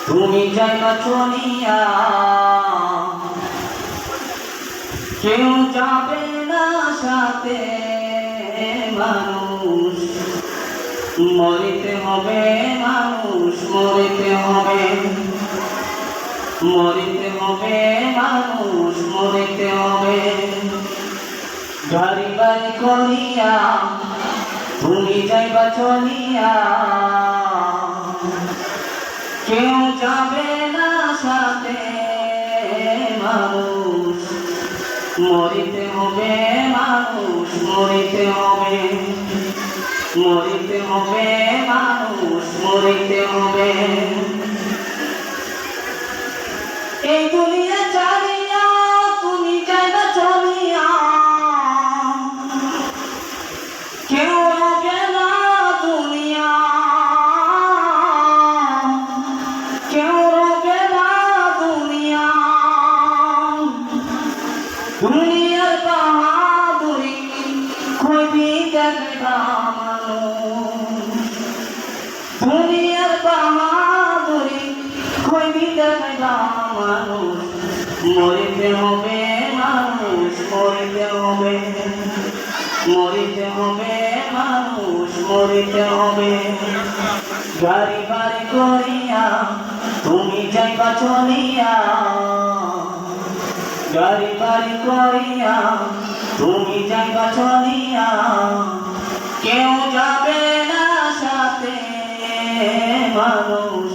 তুমি যাইবা চলিয়া, কেউ যাবে না সাথে। মানুষ মরিতে হবে, মানুষ মরিতে হবে, মরিতে হবে, মানুষ মরিতে হবে। গাড়ি বাড়ি করিয়া তুমি যাইবা চলিয়া, কেউ যাবে না সাথে। মানুষ মরিতে হবে, মানুষ মরিতে হবে, মরিতে হবে, মানুষ মরিতে হবে। এই দুনিয়া চালিয়া তুমি যাইবা চলিয়া, কেউ রবে না দুনিয়া, কেউ রবে না দুনিয়া। দুনিয়ার বাহাদুরি কইবি দেখবা মানুষ, দুনিয়ার বাহাদুরি কইবি দেখবা মানুষ। মরিতে হবে, মানুষ মরিতে হবে, মরিতে হবে, মানুষ মরিতে হবে। গাড়ি বাড়ি করিয়া তুমি যাইবা চলিয়া, গাড়ি বাড়ি করিয়া তুমি যাইবা চলিয়া, কেউ যাবে না সাথে। মানুষ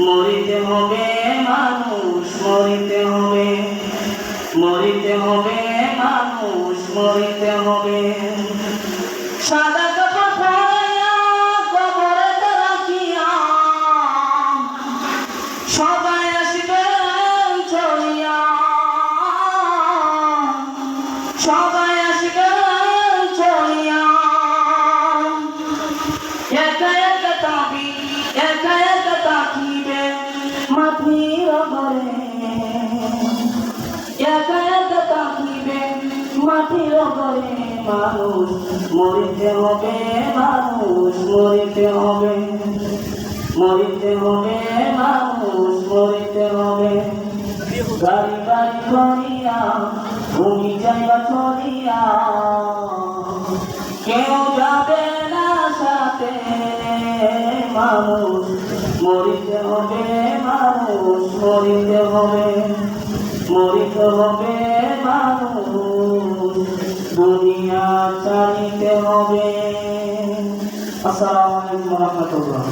মরিতে হবে, মানুষ মরিতে হবে, মরিতে হবে, মানুষ মরিতে হবে। সাদা কাপড় পরাইয়া কবরেতে রাখিয়া সবাই আসবেন চলিয়া, সবাই আসবেন চলিয়া। একা একা তাবি, একা একা তাকিবে মাটির ঘরে, একা একা তাকিবে মাটির ঘরে। মানুষ মরিতে হবে, মানুষ মরিতে হবে, মরিতে হবে, মানুষ মরিতে হবে। গাড়ি বাড়ি করিয়া তুমি যাইবা চলিয়া, কেউ যাবে না সাথে। মানুষ মরিতে হবে, মানুষ মরিতে হবে, মরিতে হবে, মানুষ দুনিয়া চালিতে হবে। আসসালামু আলাইকুম ওয়া রাহমাতুল্লাহ।